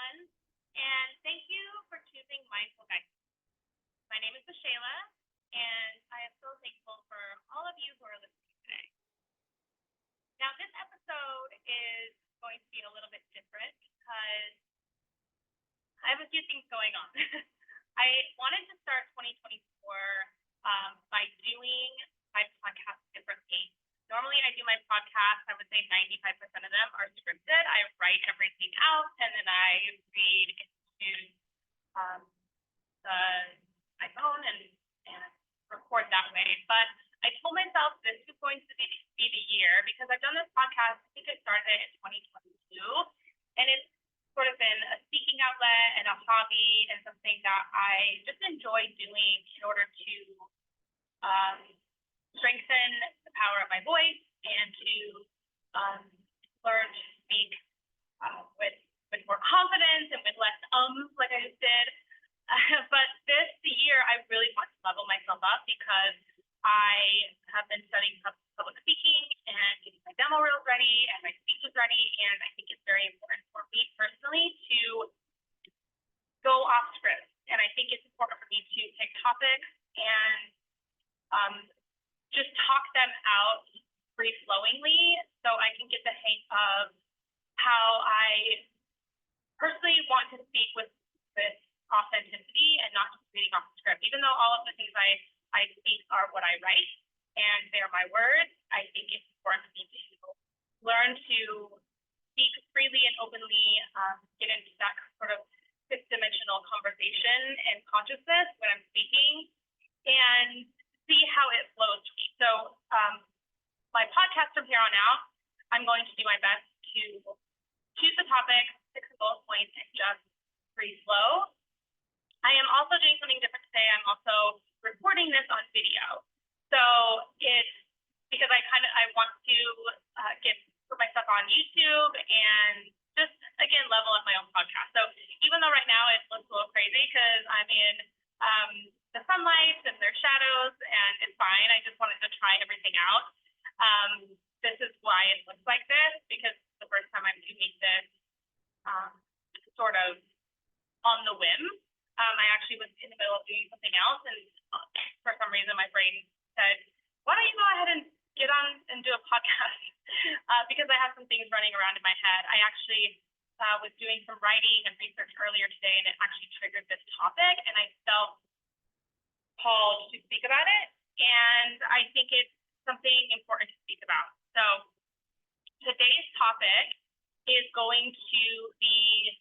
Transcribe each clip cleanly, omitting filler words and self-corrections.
everyone, and thank you for choosing Mindful Guidance. My name is Michela, and I am so thankful for all of you who are listening today. Now, this episode is going to be a little bit different because I have a few things going on. I wanted to start 2024 by doing my podcast differently. Normally, I do my podcast, I would say 95% of them are scripted. I write everything out, and then I read into um, the iPhone and record that way. But I told myself this is going to be the year because I've done this podcast. I think I started it in 2022, and it's sort of been a speaking outlet and a hobby and something that I just enjoy doing in order to strengthen the power of my voice and to learn to speak with more confidence and with less like I just did. But this year, I really want to level myself up because I have been studying public speaking and getting my demo reels ready and my speeches ready, and I think it's very important for me personally to go off script. And I think it's important for me to take topics and just talk them out free flowingly so I can get the hang of how I personally want to speak with authenticity and not just reading off the script. Even though all of the things I speak are what I write and they're my words, I think it's important for me to learn to speak freely and openly, get into that sort of fifth dimensional conversation and consciousness when I'm speaking, and see how it flows to me. So my podcast from here on out, I'm going to do my best to choose the topic, fix the bullet points, and just free flow. I am also doing something different today. I'm also recording this on video. So it's because I want to put my stuff on YouTube and just again level up my own podcast. So even though right now it looks a little crazy because I'm in the sunlight and there's shadows and it's fine. I just wanted to try everything out. This is why it looks like this because it's the first time I'm doing this sort of on the whim. I actually was in the middle of doing something else, and for some reason my brain said, why don't you go ahead and get on and do a podcast? Because I have some things running around in my head. I actually was doing some writing and research earlier today, and it actually triggered this topic, and I felt called to speak about it, and I think it's something important to speak about. So today's topic is going to be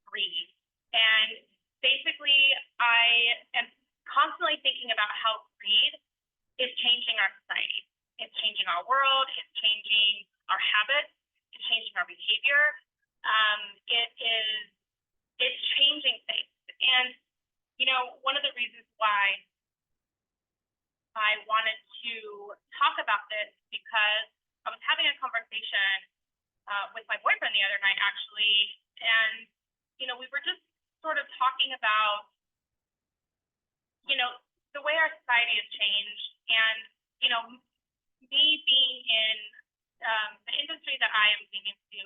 greed. And basically, I am constantly thinking about how greed is changing our society. It's changing our world. It's changing our habits. It's changing our behavior. It's changing things. And, one of the reasons why I wanted to talk about this because I was having a conversation with my boyfriend the other night, actually, and, we were just sort of talking about, the way our society has changed and, me being in the industry that I am being into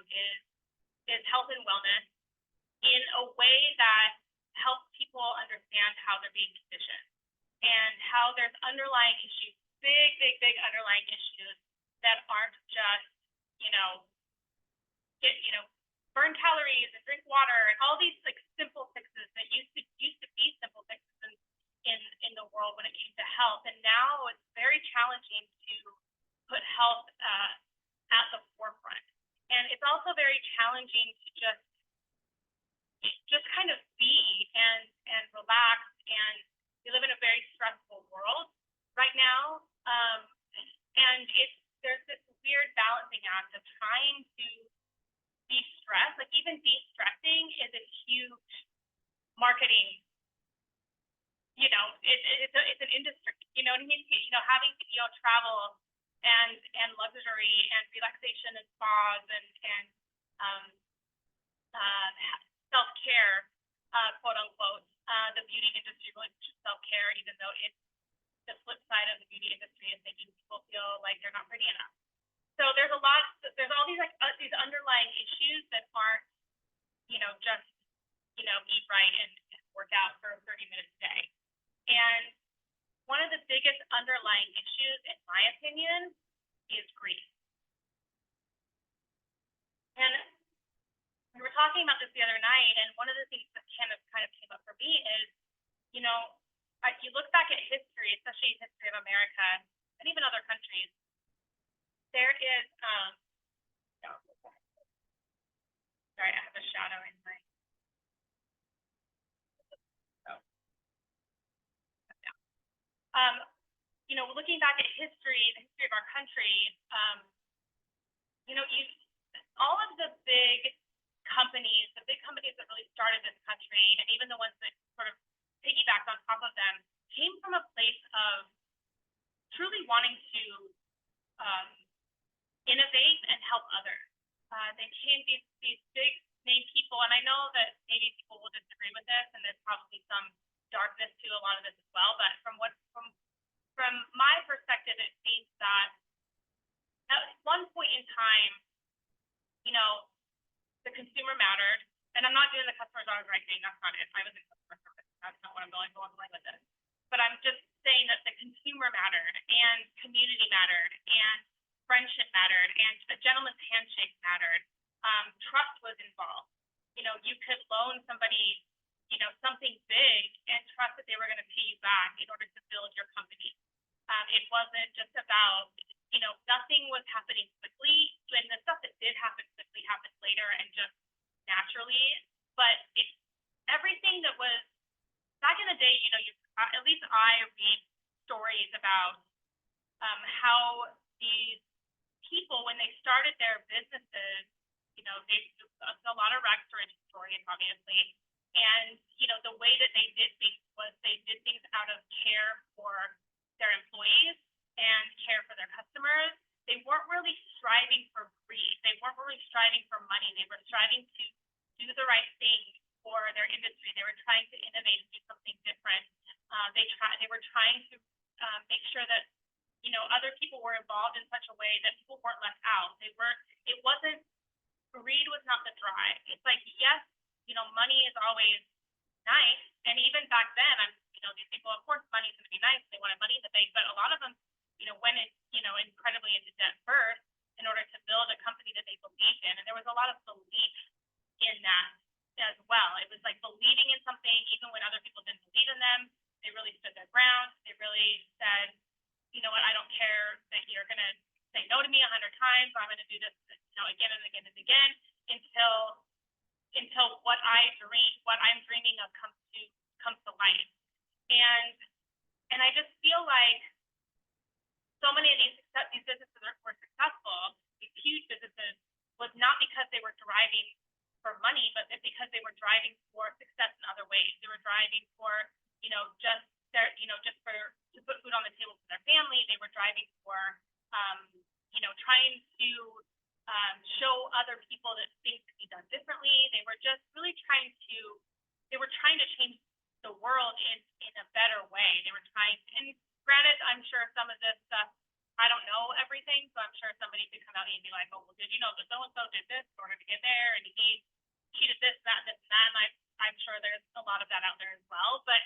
is health and wellness in a way that helps people understand how they're being conditioned and how there's underlying issues, big underlying issues that aren't just, burn calories and drink water and all these like simple fixes that used to be simple fixes in the world when it came to health. And now it's very challenging to put health at the forefront. And it's also very challenging to just kind of be and relax. And we live in a very stressful world right now. And there's this weird balancing act of trying to de-stress. Like even de-stressing is a huge marketing, it's an industry, you know what I mean? Having, travel and luxury and relaxation and spas and self-care, quote unquote. The beauty industry really pushes self-care, even though it's the flip side of the beauty industry is making people feel like they're not pretty enough. So there's all these these underlying issues that aren't, just eat right and work out for 30 minutes a day. And one of the biggest underlying issues, in my opinion, is greed. And we were talking about this the other night, and one of the things that kind of came up for me is, you look back at history, especially history of America and even other countries, there is, sorry, I have a shadow in my, looking back at history, the history of our country, all of the big companies that really started this country, and even the ones that sort of piggybacked on top of them, came from a place of truly wanting to innovate and help others. They came these big name people, and I know that maybe people will disagree with this, and there's probably some darkness to a lot of this as well. But from my perspective, it seems that at one point in time, the consumer mattered, and I'm not doing the customer is always right thing. That's not it. I was in customer service. That's not what I'm going with this. But I'm just saying that the consumer mattered, and community mattered, and friendship mattered, and a gentleman's handshake mattered. Trust was involved. You could loan somebody, something big and trust that they were going to pay you back in order to build your company. It wasn't just about, nothing was happening quickly, and the stuff that did happen quickly happened later and just naturally. But everything that was back in the day, at least I read stories about how these people, when they started their businesses, a lot of Rex are historians, obviously, and the way that they did things was they did things out of care for their employees and care for their customers. They weren't really striving for greed. They weren't really striving for money. They were striving to do the right thing for their industry. They were trying to innovate and do something different. They were trying to make sure that other people were involved in such a way that people weren't left out. It wasn't, greed was not the drive. It's like, yes, money is always nice. And even back then, these people, of course, money is going to be nice. They wanted money in the bank, but a lot of them, went in, incredibly into debt first in order to build a company that they believed in. And there was a lot of belief in that as well. It was like believing in something even when other people didn't believe in them. They really stood their ground. They really said, you know what, I don't care that you're going to say no to me 100 times. I'm going to do this, again and again and again until what I'm dreaming of comes to life. And I just feel like so many of these businesses were successful, these huge businesses, was not because they were driving for money, but because they were driving for success in other ways. They were driving for, just to put food on the table for their family. They were driving for, trying to show other people that things could be done differently. They were just really trying to change the world in a better way. They were trying, and granted, I'm sure some of this stuff, I don't know everything, so I'm sure somebody could come out and be like, oh, well, did you know that so-and-so did this in order to get there, and he cheated this, that, and that, and I'm sure there's a lot of that out there as well. But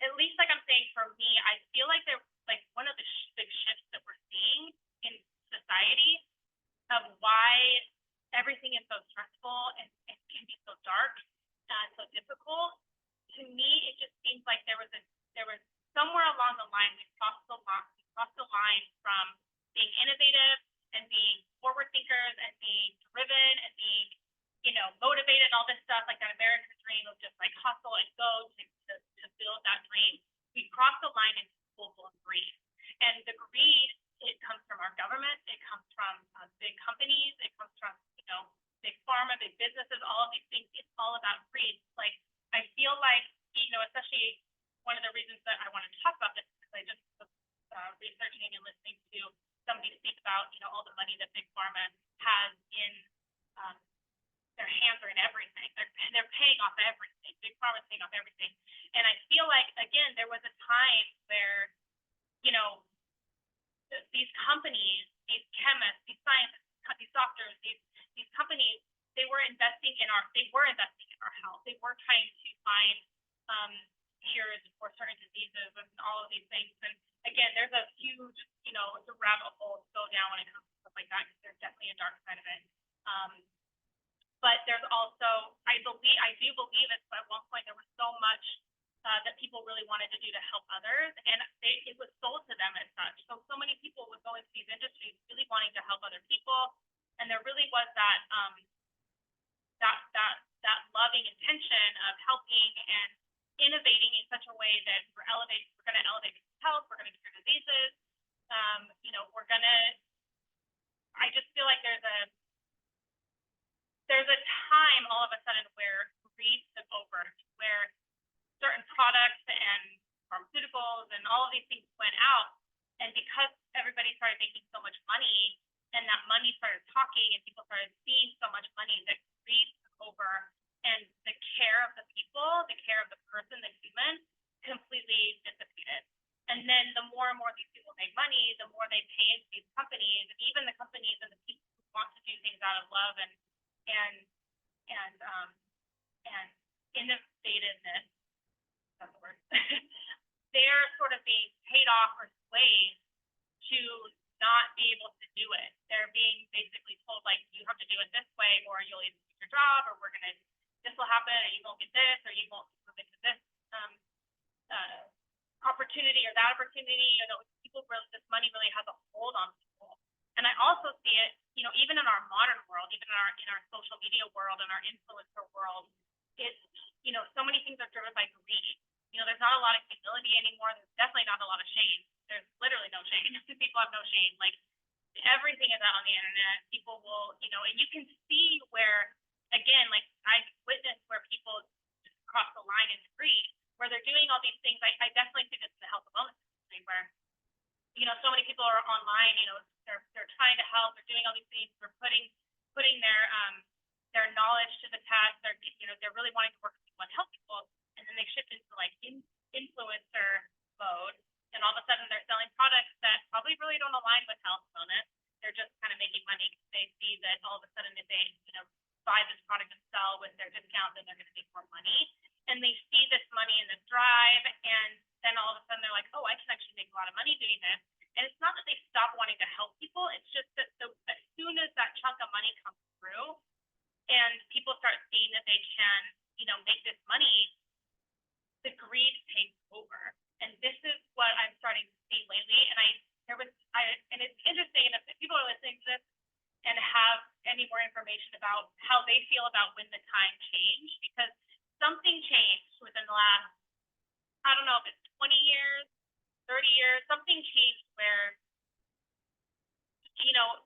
at least, like I'm saying, for me, I feel like one of the big shifts that we're seeing in society of why everything is so stressful and can be so dark and so difficult. To me, it just seems like there was somewhere along the line we crossed the line from being innovative and being forward thinkers and being driven and being motivated and all this stuff, like that American dream of just like hustle and go to build that dream. We crossed the line into full-blown greed, and the greed, it comes from our government, it comes from big companies, it comes from big pharma, big businesses, all of these things. It's all about greed. Like, I feel like especially one of the reasons that I want to talk about this is because I just was researching and listening to somebody speak about all the money that big pharma has in their hands are in everything. They're paying off everything. Big pharma's paying off everything. And I feel like, again, there was a time where these companies, these chemists, these scientists, these doctors, these companies they were investing in our health. They were trying to find cures for certain diseases and all of these things. And again, there's a huge, it's a rabbit hole to go down when it comes to stuff like that, because there's definitely a dark side of it. But there's also, I do believe at one point there was so much that people really wanted to do to help others, and it was sold to them as such. So many people would go into these industries really wanting to help other people, and there really was that that loving intention of helping and innovating in such a way that we're going to elevate people's health, we're going to cure diseases. I just feel like there's a time all of a sudden where greed took over, where certain products and pharmaceuticals and all of these things went out, and because everybody started making so much money, and that money started talking, and people started seeing so much money, that greed took over, and the care of the people, the care of the person, the human, completely dissipated. And then the more and more these people make money, the more they pay into these companies, and even the companies and the people who want to do things out of love and innovativeness, that's the word, they're sort of being paid off or swayed to not be able to do it. They're being basically told, like, you have to do it this way, or you'll either lose your job, or this will happen, and you won't get this, or you won't move into this opportunity or that opportunity. This money really has a hold on people. And I also see it, even in our modern world, even in our social media world and our influencer world, it's, so many things are driven by greed. There's not a lot of humility anymore. There's definitely not a lot of shame. There's literally no shame. People have no shame. Like, everything is out on the internet. People will, and you can see where, again, like, I've witnessed where people just cross the line into greed, where they're doing all these things. I definitely see this in the health and wellness industry, where, so many people are online, they're trying to help, they're doing all these things, they're putting their knowledge to the test, they're really wanting to work with people and help people, and then they shift into like influencer mode, and all of a sudden they're selling products that probably really don't align with health and wellness. They're just kind of making money because they see that all of a sudden if they, buy this product and sell with their discount, then they're going to make more money. And they see this money and this drive, and then all of a sudden they're like, oh, I can actually make a lot of money doing this. And it's not that they stop wanting to help people, it's just that as soon as that chunk of money comes through and people start seeing that they can, make this money, the greed takes over. And this is what I'm starting to see lately. And it's interesting, and if people are listening to this and have any more information about how they feel about when the time changed, because something changed within the last, I don't know if it's 20 years, 30 years, something changed where,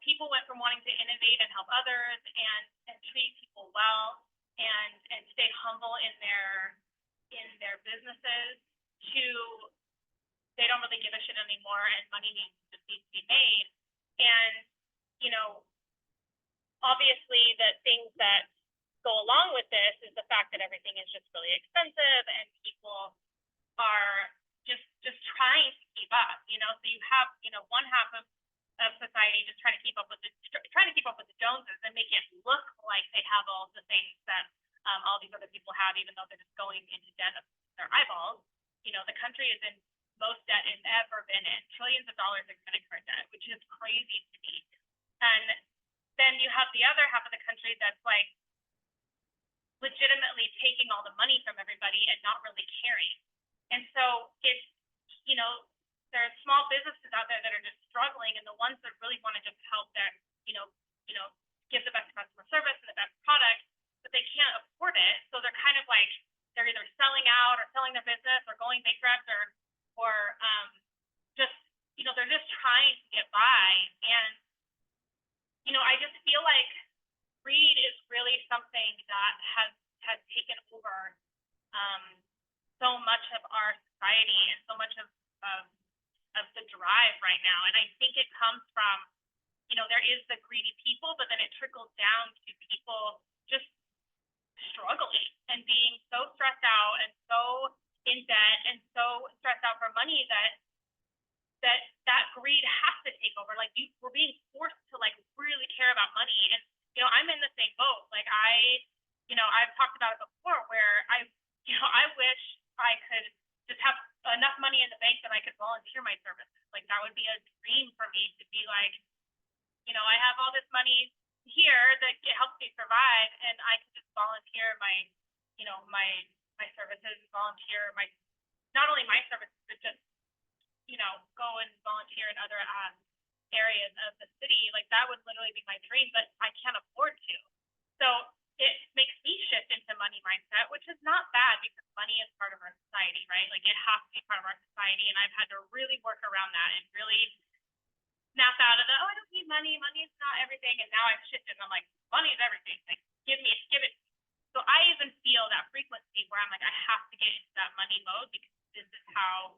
people went from wanting to innovate and help others and treat people well and stay humble in their businesses to they don't really give a shit anymore, and money needs to be made. And, obviously the things that go along with this is the fact that everything is just really expensive, and people are just trying to keep up, so you have, one half of society just trying to keep up with the Joneses and make it look like they have all the things that all these other people have, even though they're just going into debt of their eyeballs. The country is in most debt it's ever been in, trillions of dollars in credit card debt, which is crazy to me. And then you have the other half of the country that's like legitimately taking all the money from everybody and not really caring. And so it's, there's small businesses out there that are just struggling, and the ones that really want to just help their, give the best customer service and the best product, but they can't afford it. So they're kind of like, they're either selling out or selling their business or going bankrupt or just, they're just trying to get by. And, I just feel like greed is really something that has taken over so much of our society and so much of the drive right now. And I think it comes from, there is the greedy people, but then it trickles down to people just struggling and being so stressed out and so in debt and so stressed out for money that greed has to take over. Like we're being forced to like really care about money. And I'm in the same boat. Like I I've talked about it before where I wish I could just have enough money in the bank that I could volunteer my services. Like that would be a dream for me to be like, I have all this money here that it helps me survive, and I can just volunteer my services, volunteer not only my services, but just go and volunteer in other areas of the city. Like that would literally be my dream, but I can't afford to. So it makes me shift into money mindset, which is not bad because money is part of our society, right? Like it has to be part of our society, and I've had to really work around that and really snap out of I don't need money. Money is not everything. And now I've shifted and I'm like, money is everything. Like give it. So I even feel that frequency where I'm like, I have to get into that money mode because this is how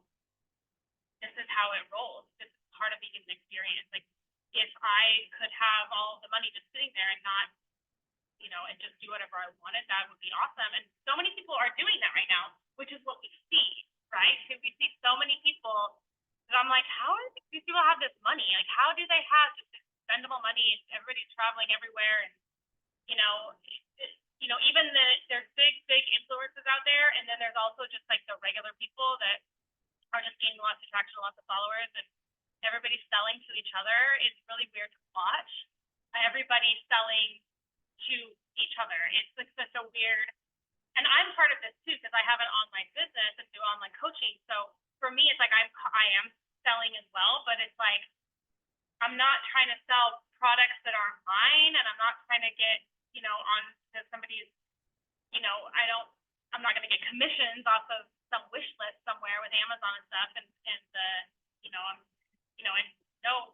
it rolls. This is part of the human experience. Like if I could have all the money just sitting there and not, and just do whatever I wanted, that would be awesome. And so many people are doing that right now, which is what we see, right? We see so many people that I'm like, how do these people have this money? Like, how do they have just expendable money? Everybody's traveling everywhere, and even there's big influencers out there, and then there's also just like the regular people that are just gaining lots of traction, lots of followers, and everybody's selling to each other. It's really weird to watch. Everybody's selling to each other. It's like such a weird, and I'm part of this too because I have an online business and do online coaching. So for me, it's like I am selling as well, but it's like I'm not trying to sell products that aren't mine, and I'm not trying to get on to somebody's. I'm not going to get commissions off of some wish list somewhere with Amazon and stuff, and no,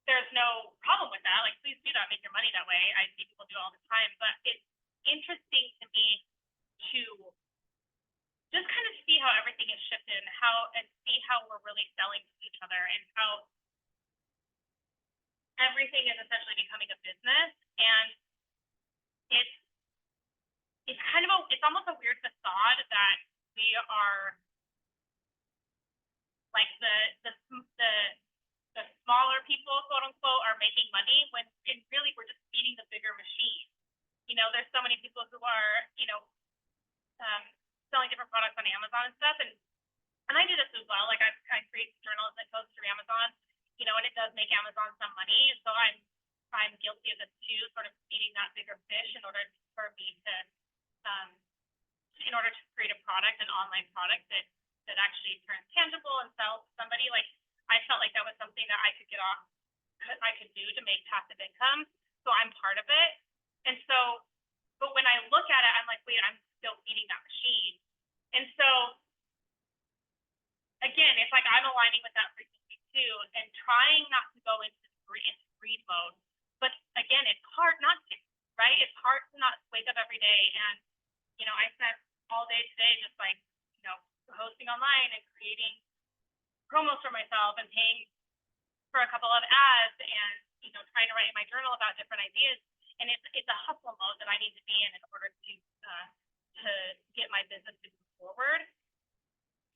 there's no problem with that. Like, please do that, make your money that way. I see people do it all the time, but it's interesting to me to just kind of see how everything is shifted and see how we're really selling to each other and how everything is essentially becoming a business. And it's kind of it's almost a weird facade that we are like the smaller people, quote unquote, are making money when really we're just feeding the bigger machine. There's so many people who are selling different products on Amazon and stuff, and I do this as well. Like I create journals that goes through Amazon, and it does make Amazon some money, and so I'm guilty of this too, sort of feeding that bigger fish in order for me to create a product, an online product that actually turns tangible and sells to somebody. Like I felt like that was something that I could do to make passive income, so I'm part of it. And so, but when I look at it, I'm like, wait, I'm still feeding that machine. And so, again, it's like I'm aligning with that frequency too, and trying not to go into greed mode. But again, it's hard not to, right? It's hard to not wake up every day. And, I spent all day today just like, hosting online and creating promos for myself and paying for a couple of ads and, trying to write in my journal about different ideas. And it's a hustle mode that I need to be in order to get my business to move forward.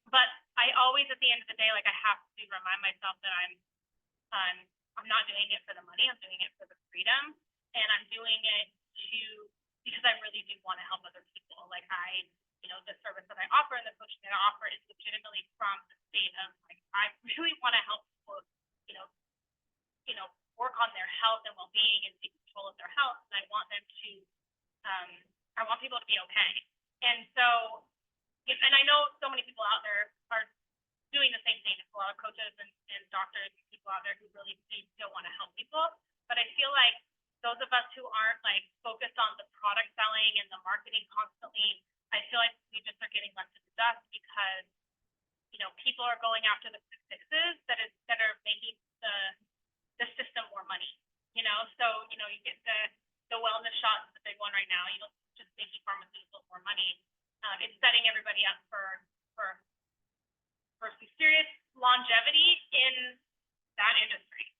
But I always, at the end of the day, like I have to remind myself that I'm not doing it for the money. I'm doing it for the freedom, and I'm doing it because I really do want to help other people. Like the service that I offer and the coaching that I offer is legitimately from the state of like I really want to help people, work on their health and well-being and take control of their health. And I want them to, I want people to be okay. And so, and I know so many people out there are doing the same thing. There's a lot of coaches and doctors and people out there who really do still want to help people. But I feel like those of us who aren't like focused on the product selling and the marketing constantly, I feel like we just are getting left in the dust because, people are going after the quick fixes that are making the system more money. So, you get the wellness shots, the big one right now, just making pharmaceuticals more money. It's setting everybody up for some serious longevity in that industry,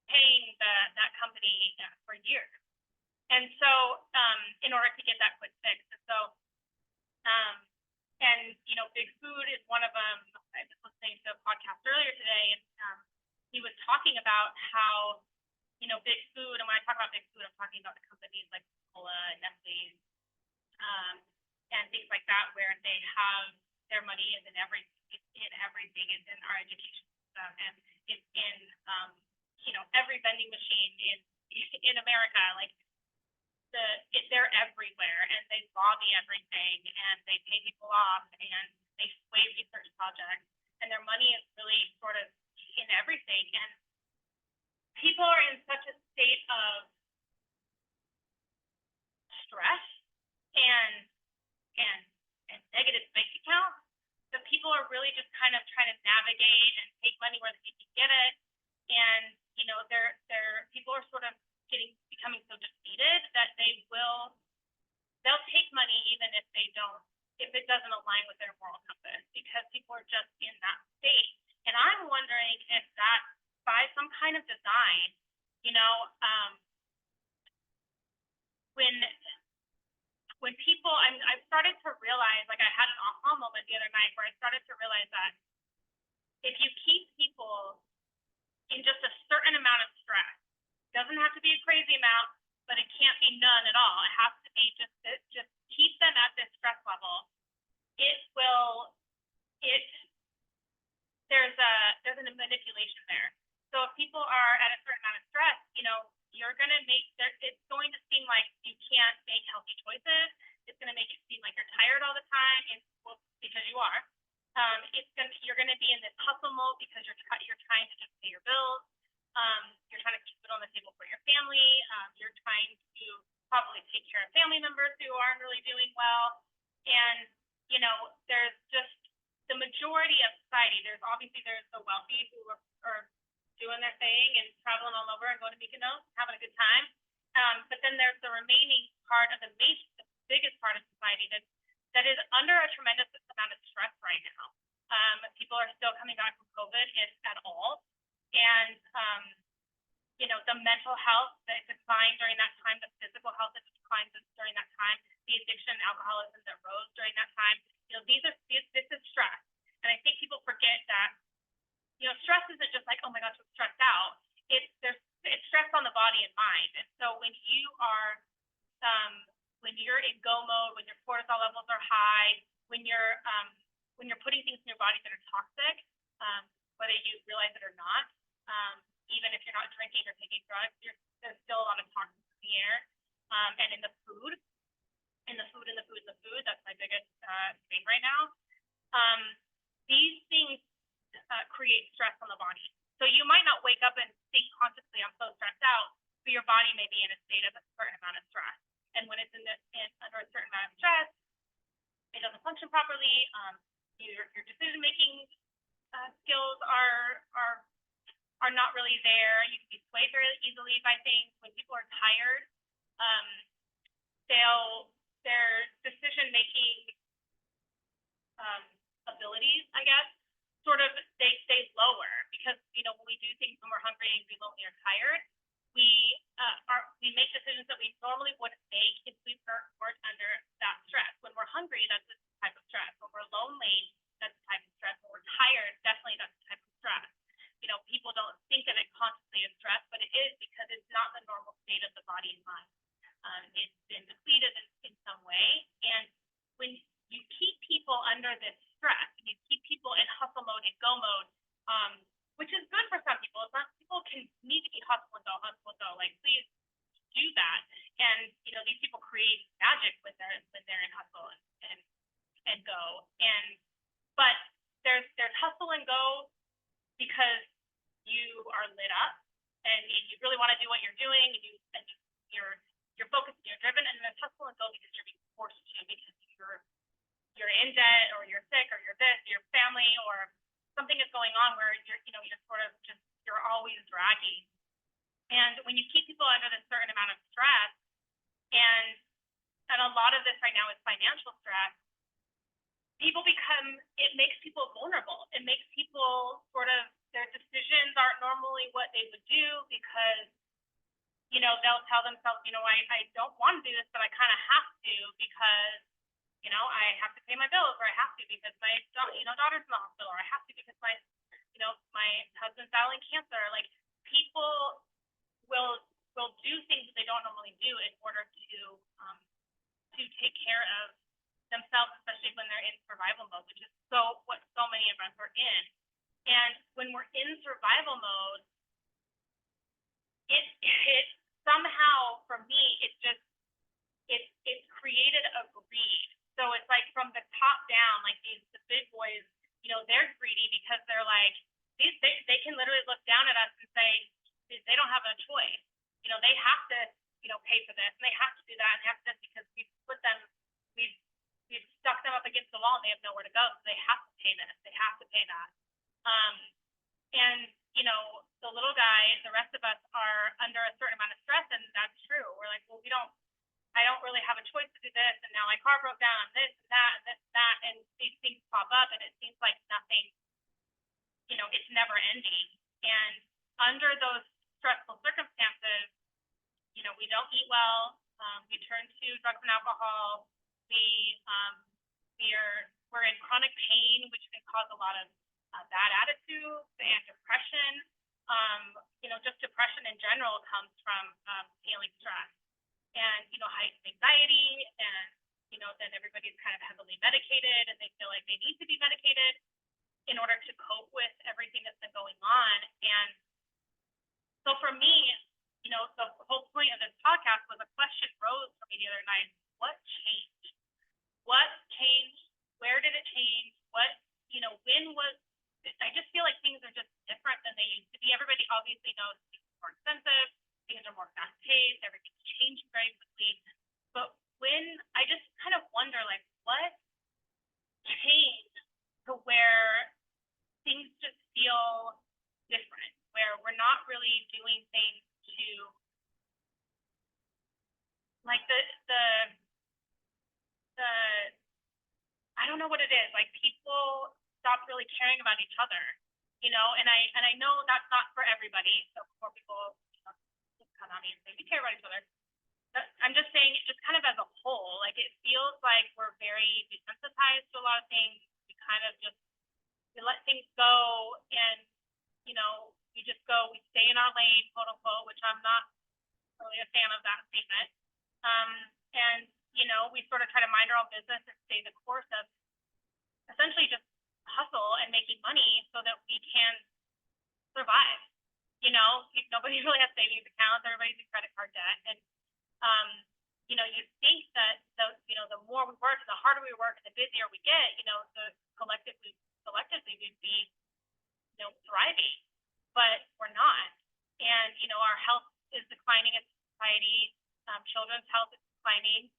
paying that company for years. And so, in order to get that quick fix. And so, Big Food is one of them. I was listening to a podcast earlier today, and he was talking about how, Big Food, and when I talk about Big Food, I'm talking about the companies like Coca-Cola, Nestle, and things like that, where they have their money is in everything. It's in our education system, and it's in every vending machine in America. Like they're everywhere, and they lobby everything, and they pay people off, and they sway research projects, and their money is really sort of in everything. And people are in such a state of stress and negative bank accounts that people are really just kind of trying to navigate and take money where they can get it. And they're people are sort of becoming so defeated that they'll take money even if it doesn't align with their moral compass, because people are just in that state. And I'm wondering if that, by some kind of design, when people, I've started to realize, like I had an aha moment the other night where I started to realize that if you keep people in just a certain amount of stress, it doesn't have to be a crazy amount, but it can't be none at all. It has to be just keep them at this stress level. There's a manipulation there. So if people are at a certain amount of stress, you're going to it's going to seem like you can't make healthy choices. It's going to make it seem like you're tired all the time, because you are. You're going to be in this hustle mode because you're trying to just pay your bills. You're trying to keep it on the table for your family. You're trying to probably take care of family members who aren't really doing well. And, there's just the majority of society. There's the wealthy who are doing their thing and traveling all over and going to Mykonos, having a good time. But then there's the remaining part of the biggest part of society that is under a tremendous amount of stress right now. People are still coming back from COVID, if at all. And, the mental health that declined during that time, the physical health that declined during that time, the addiction and alcoholism that rose during that time, this is stress. And I think people forget that, stress isn't just like, oh my gosh, I'm stressed out. It's stress on the body and mind. And so when you're in go mode, when your cortisol levels are high, when you're putting things in your body that are toxic, whether you realize it or not, even if you're not drinking or taking drugs, there's still a lot of toxins in the air, and in the food. That's my biggest thing right now. These things create stress on the body. So you might not wake up and think consciously, I'm so stressed out, but your body may be in a state of a certain amount of stress. And when it's under a certain amount of stress, it doesn't function properly. Your decision-making skills are not really there. You can be swayed very easily by things. When people are tired, their decision-making abilities, I guess, sort of they lower, because when we do things when we're hungry, angry, lonely, or tired, we make decisions that we normally wouldn't make if we weren't under that stress. When we're hungry, that's a type of stress. When we're lonely, that's a type of stress. When we're tired, definitely that's a type of stress. People don't think of it consciously as stress, but it is, because it's not the normal state of the body and mind. It's been depleted in some way. And when you keep people under this stress, you keep people in hustle mode and go mode, which is good for some people. Some people need to be hustle and go. Like, please do that. And these people create magic when they're in hustle and go. But there's hustle and go because you are lit up and you really want to do what you're doing, and you're focused and you're driven. And there's hustle and go because you're being forced to, because you're in debt, or you're sick, or you're this, your family, or something is going on where you're sort of just, you're always dragging. And when you keep people under this certain amount of stress, and a lot of this right now is financial stress, it makes people vulnerable. It makes people sort of, their decisions aren't normally what they would do, because, they'll tell themselves, I don't want to do this, but I kind of have to, because, I have to pay my bills, or I have to because my, daughter's in the hospital, or I have to because my husband's battling cancer. Like, people will will do things that they don't normally do in order to take care of themselves, especially when they're in survival mode, which is what so many of us are in. And when we're in survival mode, it somehow, for me, it's created a greed. So it's like from the top down, like the big boys, they're greedy because they're like, they can literally look down at us and say, they don't have a choice. They have to, pay for this, and they have to do that, and they have to do this because we've stuck them up against the wall, and they have nowhere to go, so they have to pay this, they have to pay that. And the little guy, the rest of us are under a certain amount of stress, and that's true. We're like, well, I don't really have a choice to do this, and now my car broke down, this and that, and this and that, and these things pop up, and it seems like nothing, it's never ending. And under those stressful circumstances, we don't eat well, we turn to drugs and alcohol, we're in chronic pain, which can cause a lot of bad attitudes and depression. Just depression in general comes from feeling stress and, heightened anxiety, and, then everybody's kind of heavily medicated, and they feel like they need to be medicated in order to cope with everything that's been going on. And so for me, the whole point of this podcast was a question rose for me the other night. What changed? What changed? Where did it change? When was I just feel like things are just different than they used to be. Everybody obviously knows things are more expensive, things are more fast paced, everything's changing very quickly. But when I just kind of wonder, like, what changed to where things just feel different, where we're not really doing things to, like, the I don't know what it is, like, people stop really caring about each other, and I know that's not for everybody. So before people come on me and say we care about each other, but I'm just saying, just kind of as a whole, like, it feels like we're very desensitized to a lot of things. We kind of just let things go, and we just go, we stay in our lane, quote unquote, which I'm not really a fan of that statement. And we sort of try to mind our own business and stay the course of essentially just hustle and making money so that we can survive. Nobody really has savings accounts, everybody's in credit card debt, and you think that the more we work, the harder we work, and the busier we get, the collectively we'd be thriving, but we're not. And our health is declining as a society. Children's health is declining.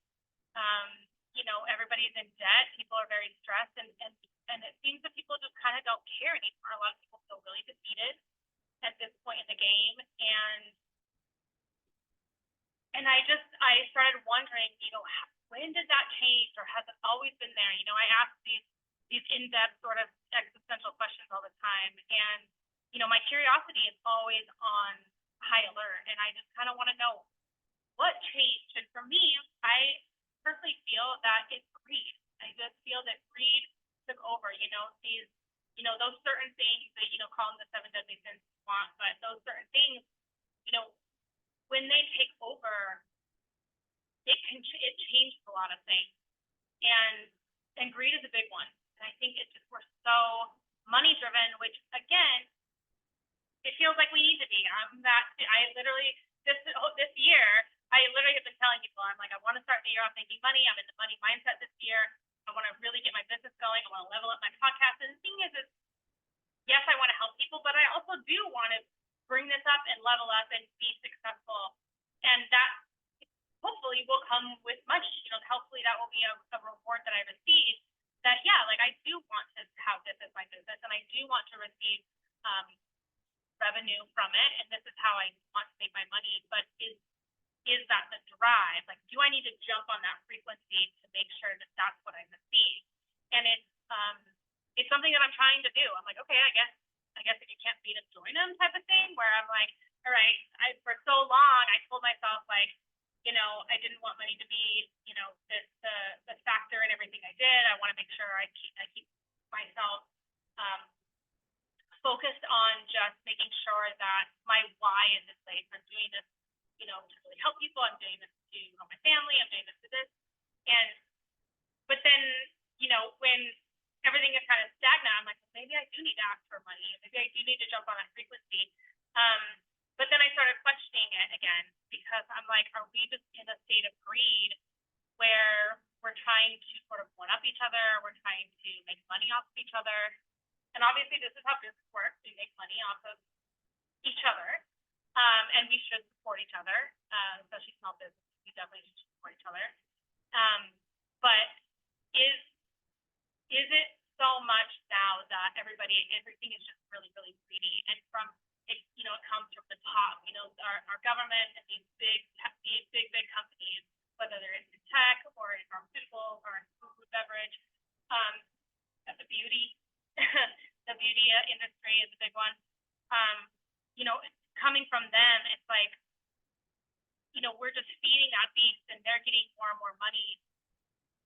Everybody's in debt. People are very stressed, and it seems that people just kind of don't care anymore. A lot of people feel really defeated at this point in the game, and I started wondering, when did that change, or has it always been there? I ask these in-depth sort of existential questions all the time, and my curiosity is always on high alert, and I just kind of want to know what changed. And for me, I personally feel that it's greed. I just feel that greed took over. Those certain things that call them the 7 deadly sins you want, but those certain things, when they take over, it changes a lot of things, and greed is a big one. And I think it's just, we're so money driven, which again, it feels like we need to be. I literally this year, I literally have been telling people, I'm like, I want to start the year off making money. I'm in the money mindset this year. I want to really get my business going. I want to level up my podcast. And the thing is yes, I want to help people, but I also do want to bring this up and level up and be successful. And that hopefully will come with money. Hopefully that will be a reward that I receive. That, yeah, like, I do want to have this as my business, and I do want to receive revenue from it, and this is how I want to make my money. But is that the drive? Like, do I need to jump on that frequency to make sure that that's what I receive? And it's something that I'm trying to do. I'm like, okay, I guess if you can't beat them, join them type of thing, where I'm like, all right, for so long I told myself, like, I didn't want money to be, the factor in everything I did. I want to make sure I keep myself focused on just making sure that my why is in place. I'm doing this, to really help people. I'm doing this to help my family. I'm doing this to this. And, but then, when everything is kind of stagnant, I'm like, maybe I do need to ask for money. Maybe I do need to jump on that frequency. But then I started questioning it again because I'm like, are we just in a state of greed where we're trying to sort of one up each other? We're trying to make money off of each other. And obviously this is how business works. We make money off of each other. And we should support each other, especially small businesses. We definitely should support each other. But is it so much now that everything is just really, really greedy? And it comes from the top, our government and these big companies, whether they're in tech or in pharmaceuticals or in food, beverage, the beauty, the beauty industry is a big one. Coming from them, it's like, we're just feeding that beast and they're getting more and more money,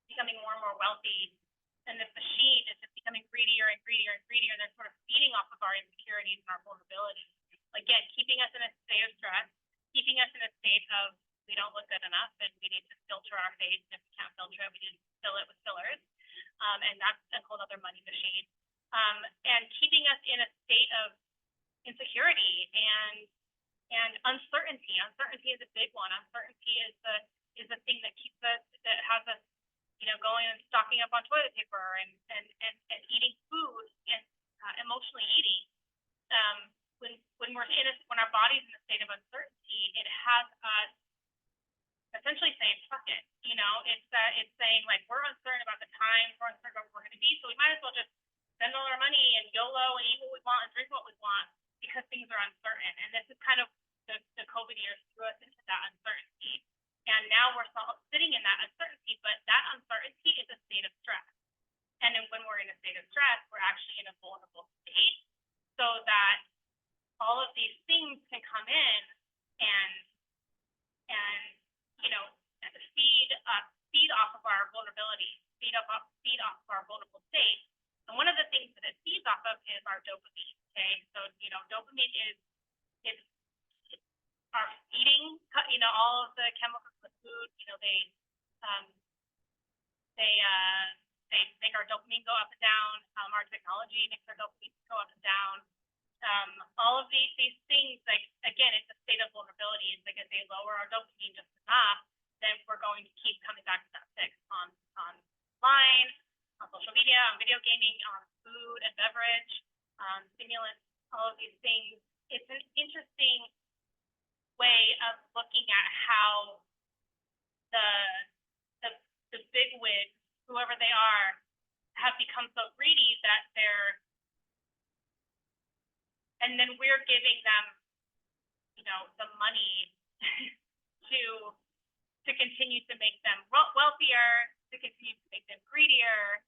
becoming more and more wealthy. And this machine is just becoming greedier and greedier and greedier. And they're sort of feeding off of our insecurities and our vulnerabilities. Again, keeping us in a state of stress, keeping us in a state of we don't look good enough and we need to filter our face. And if we can't filter it, we need to fill it with fillers. And that's a whole other money machine. And keeping us in a state of insecurity and uncertainty. Uncertainty is a big one. Uncertainty is the thing that keeps us, that has us, going and stocking up on toilet paper and eating food and emotionally eating. When our body's in a state of uncertainty, it has us essentially saying, fuck it. It's saying like, we're uncertain about the times, we're uncertain about where we're going to be, so we might as well just spend all our money and YOLO and eat what we want and drink what we want because things are uncertain. And this is kind of the COVID years threw us into that uncertainty. And now we're sitting in that uncertainty, but that uncertainty is a state of stress. And then when we're in a state of stress, we're actually in a vulnerable state so that all of these things can come in and feed off of our vulnerability, feed off of our vulnerable state. And one of the things that it feeds off of is our dopamine. Okay, so dopamine is our eating. All of the chemicals in the food. They make our dopamine go up and down. Our technology makes our dopamine go up and down. All of these things, like, again, it's a state of vulnerability. It's like if they lower our dopamine just enough, then we're going to keep coming back to that fix online, on social media, on video gaming, on food and beverage, stimulants, all of these things. It's an interesting way of looking at how the big wigs, whoever they are, have become so greedy that and then we're giving them, the money to continue to make them wealthier, to continue to make them greedier.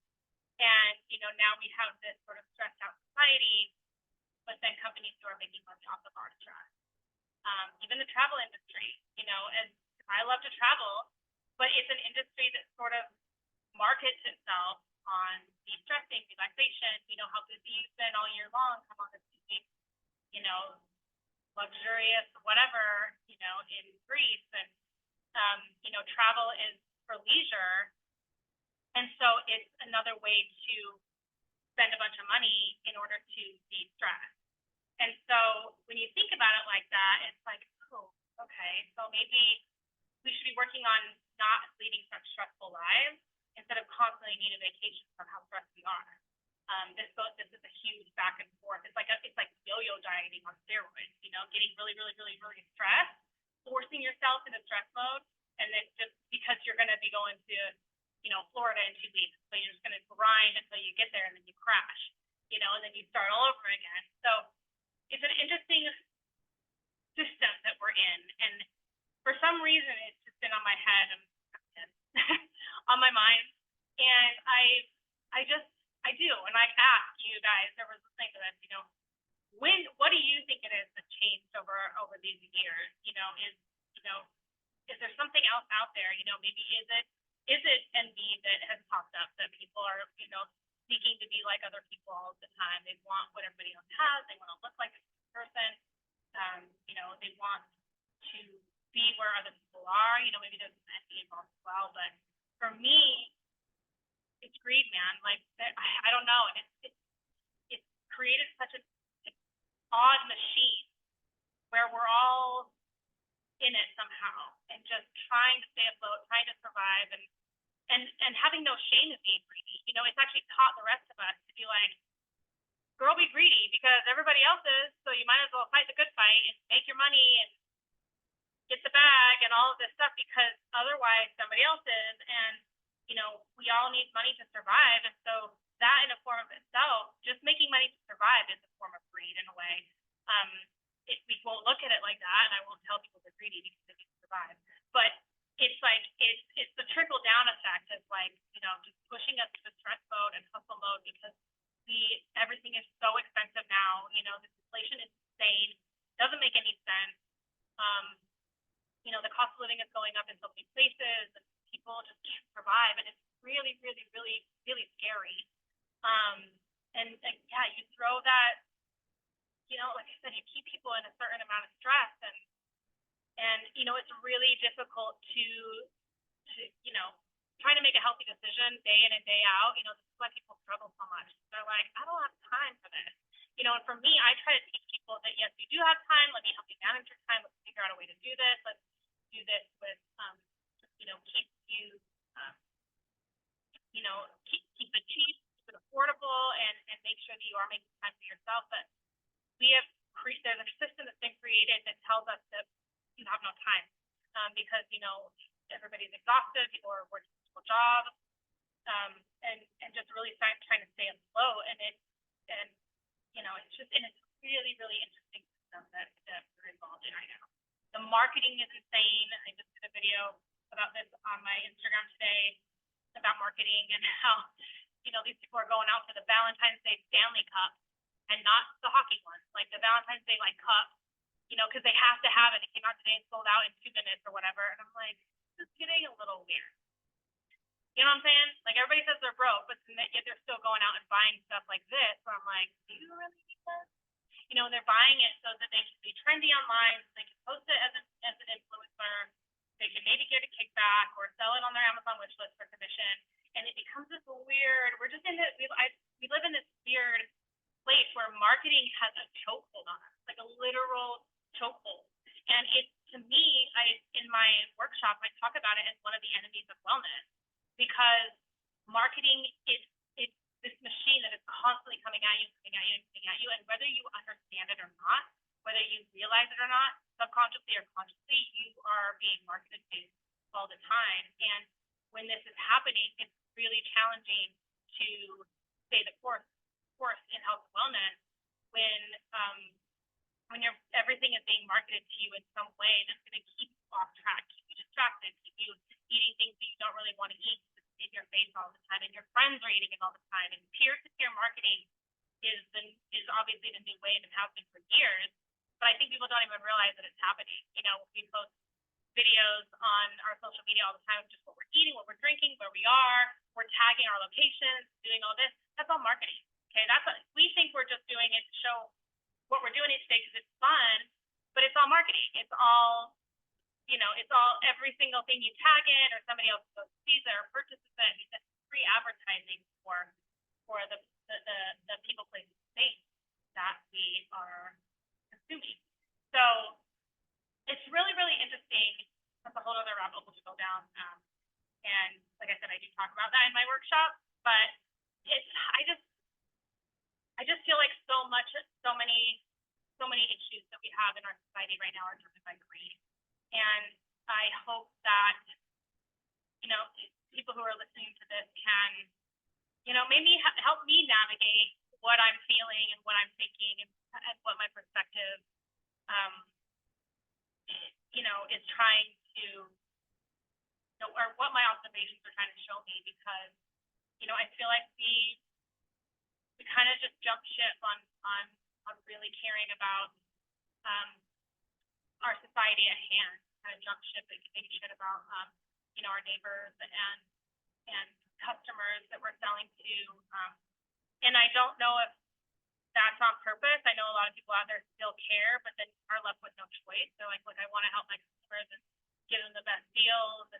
And, now we have this sort of stressed out society, but then companies who are making money off of our stress. Even the travel industry, and I love to travel, but it's an industry that sort of markets itself on de-stressing, relaxation, how busy you've been all year long, come on this 2 weeks, luxurious, whatever, in Greece. And, travel is for leisure. And so it's another way to spend a bunch of money in order to de-stress. And so when you think about it like that, it's like, oh, okay, so maybe we should be working on not leading such stressful lives instead of constantly needing vacations from how stressed we are. This is a huge back and forth. It's like yo-yo dieting on steroids, getting really, really, really, really stressed, forcing yourself into stress mode, and then just because you're going to be going to, Florida in 2 weeks, so you're just going to grind until you get there and then you crash, and then you start all over again. So it's an interesting system that we're in, and for some reason it's just been on my head and on my mind, and I do, and I ask you guys that were listening to this, what do you think it is that changed over these years? Is there something else out there? Maybe is it envy that has popped up, that people are, seeking to be like other people all the time? They want what everybody else has. They want to look like a person. They want to be where other people are. You know, maybe there's an envy involved as well, but for me, it's greed, man. Like, I don't know. And it's created such an odd machine where we're all in it somehow and just trying to stay afloat, trying to survive, and having no shame in being greedy. You know, it's actually taught the rest of us to be like, girl, be greedy because everybody else is, so you might as well fight the good fight and make your money and get the bag and all of this stuff because otherwise somebody else is. And, you know, we all need money to survive. And so that in a form of itself, just making money to survive is a form of greed in a way. We won't look at it like that, and I won't tell people they're greedy because they can survive. But it's like, it's the trickle down effect of like, you know, just pushing us to stress mode and hustle mode because everything is so expensive now. You know, this inflation is insane. Doesn't make any sense. You know, the cost of living is going up in so many places, and people just can't survive, and it's really, really, really, really scary. And yeah, you throw that, you know, like I said, you keep people in a certain amount of stress, and you know, it's really difficult to you know, trying to make a healthy decision day in and day out. You know, this is why people struggle so much. They're like, I don't have time for this. You know, and for me, I try to teach people that yes, you do have time. Let me help you manage your time. Let's figure out a way to do this. Let's do this with, you know, keep you, you know, keep it cheap, keep it affordable, and make sure that you are making time for yourself. But there's a system that's been created that tells us that you have no time because, you know, everybody's exhausted, people are working multiple jobs, and just really trying to stay afloat. And you know, it's really, really interesting system that we're involved in right now. The marketing is insane. I just did a video about this on my Instagram today about marketing and how, you know, these people are going out for the Valentine's Day Stanley Cup and not the hockey ones, like the Valentine's Day like cup, you know, because they have to have it. It came out today and sold out in 2 minutes or whatever. And I'm like, this is getting a little weird. You know what I'm saying? Like, everybody says they're broke, but yet they're still going out and buying stuff like this. So I'm like, do you really need this? You know, they're buying it so that they can be trendy online, so they can post it as an influencer. They can maybe get a kickback or sell it on their Amazon wish list for commission. And it becomes this weird, we're just in this, we live in this weird place where marketing has a chokehold on us, like a literal chokehold. And it's, to me, in my workshop, I talk about it as one of the enemies of wellness, because marketing is this machine that is constantly coming at you, and whether you understand it or not, whether you realize it or not, subconsciously or consciously, you are being marketed to all the time. And when this is happening, it's really challenging to stay the course in health and wellness when everything is being marketed to you in some way that's going to keep you off track, keep you distracted, keep you eating things that you don't really want to eat in your face all the time, and your friends are eating it all the time. And peer-to-peer marketing is obviously the new wave and has been for years, but I think people don't even realize that it's happening. You know, we post videos on our social media all the time of just what we're eating, what we're drinking, where we are. We're tagging our locations, doing all this. That's all marketing. Okay, we think we're just doing it to show what we're doing each day because it's fun, but it's all marketing. It's all, you know, it's all every single thing you tag in or somebody else sees it or purchases it. It's free advertising for the people, places, things that we are consuming. So it's really, really interesting. That's a whole other rabbit hole to go down. And like I said, I do talk about that in my workshop, but I just feel like so many issues that we have in our society right now are driven by greed. And I hope that, you know, people who are listening to this can, you know, maybe help me navigate what I'm feeling and what I'm thinking and what my perspective, you know, is trying to, you know, or what my observations are trying to show me, because, you know, I feel like we kind of just jump ship on really caring about our society at hand, kind of jump ship and making shit about you know, our neighbors and customers that we're selling to. And I don't know if that's on purpose. I know a lot of people out there still care, but then are left with no choice. They're like, look, I want to help my customers and give them the best deals and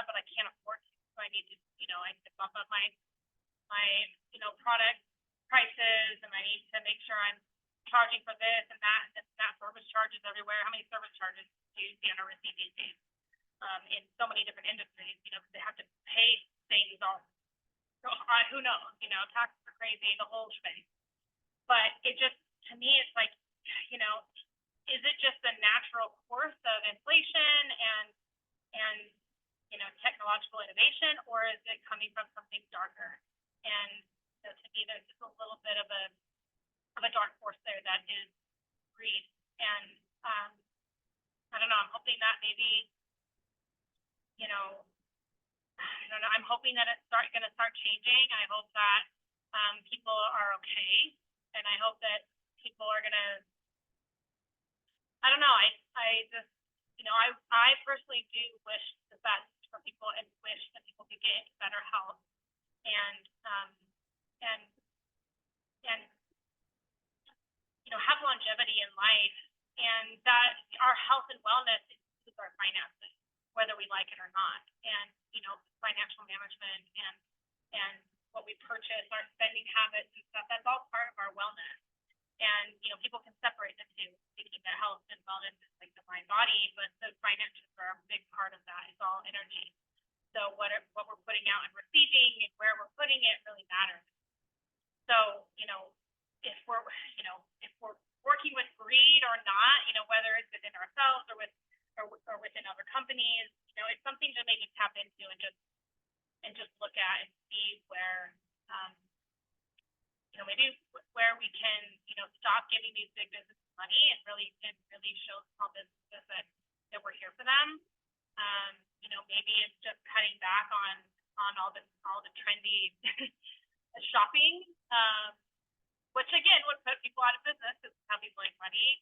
but I can't afford to. So I need to, I need to bump up my product prices, and I need to make sure I'm charging for this and that service charges everywhere. How many service charges do you see on a receipt these days? In so many different industries, because they have to pay things all, who knows, taxes are crazy, the whole shebang. But it just, to me, it's like, is it just the natural course of inflation and technological innovation, or is it coming from something darker? And so to me, there's just a little bit of a dark force there that is greed. And I don't know, I'm hoping that maybe, I don't know, I'm hoping that it's going to start changing. I hope that people are okay, and I hope that people are going to, I don't know, I just, I personally do wish the best for people and wish that people could get into better health and have longevity in life, and that our health and wellness is our finances, whether we like it or not. And financial management and what we purchase, our spending habits and stuff, that's all part of our wellness. And people can separate the two, thinking that health and wellness is like the mind body, but the finances are a big part of that. It's all energy. So what we're putting out and receiving and where we're putting it really matters. So if we're working with greed or not, whether it's within ourselves or within other companies, it's something to maybe tap into and just look at and see where maybe where we can stop giving these big businesses money and really show small businesses that we're here for them. Maybe it's just cutting back on all the trendy shopping, which again would put people out of business because how people make money.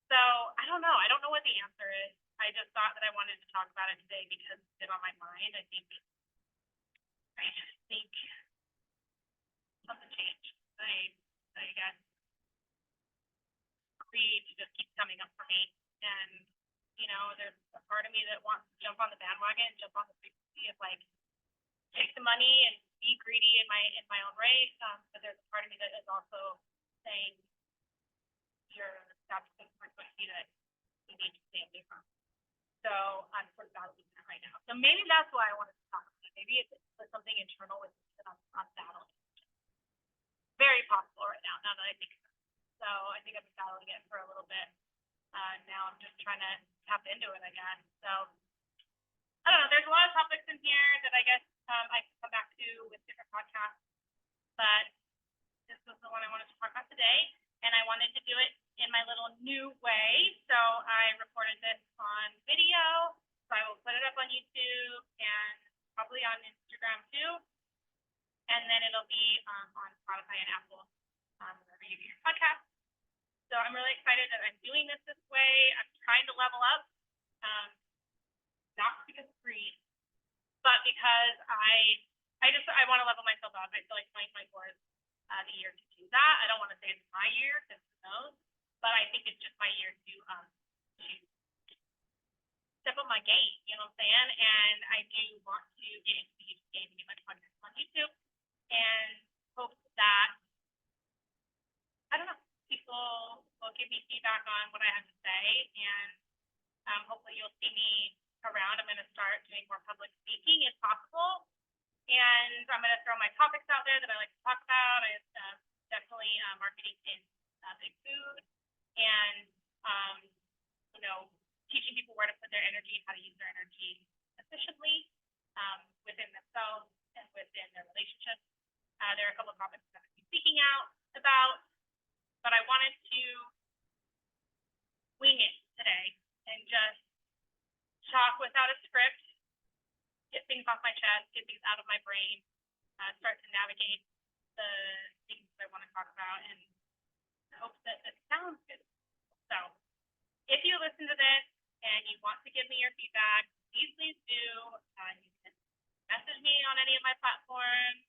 So I don't know. I don't know what the answer is. I just thought that I wanted to talk about it today because it's been on my mind. I just think something changed. I guess greed just keeps coming up for me, and there's a part of me that wants to jump on the bandwagon and jump on the frequency of like take the money and be greedy in my own right. But there's a part of me that is also saying that's the frequency that you need to stay away from. So I'm sort of battling that right now. So maybe that's why I wanted to talk about it. Maybe it's something internal with that I'm battling. Very possible right now that I think. So I think I've been battling it for a little bit. Now I'm just trying to tap into it, I guess. So I don't know. There's a lot of topics in here that I guess I can come back to with different podcasts, but this was the one I wanted to talk about today, and I wanted to do it in my little new way. So I recorded this on video, so I will put it up on YouTube and probably on Instagram too, and then it'll be on Spotify and Apple, wherever you get your podcast. So I'm really excited that I'm doing this way. I'm trying to level up, not because of greed, but because I want to level myself up. I feel like 2024 is the year to do that. I don't want to say it's my year, because who knows, but I think it's just my year to step up my game, you know what I'm saying? And I do want to get into the YouTube game and get my podcast on YouTube, and hope that, I don't know, people will give me feedback on what I have to say, and hopefully you'll see me around. I'm going to start doing more public speaking if possible, and I'm going to throw my topics out there that I like to talk about. I definitely marketing in big food, and teaching people where to put their energy and how to use their energy efficiently within themselves and within their relationships. There are a couple of topics that I'm speaking out about, but I wanted to wing it today and just talk without a script, get things off my chest, get things out of my brain, start to navigate the things that I want to talk about, and I hope that it sounds good. So if you listen to this and you want to give me your feedback, please do. You can message me on any of my platforms,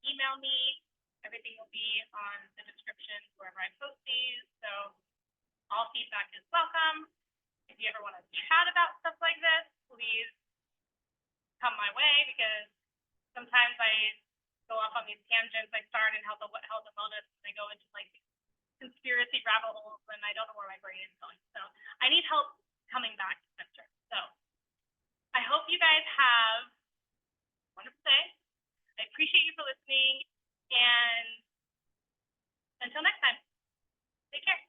email me Everything will be on the description wherever I post these, so all feedback is welcome. If you ever want to chat about stuff like this, please come my way, because sometimes I go off on these tangents. I start in health and wellness, and I go into like conspiracy rabbit holes, and I don't know where my brain is going. So I need help coming back to center. So I hope you guys have a wonderful day. I appreciate you for listening, and until next time, take care.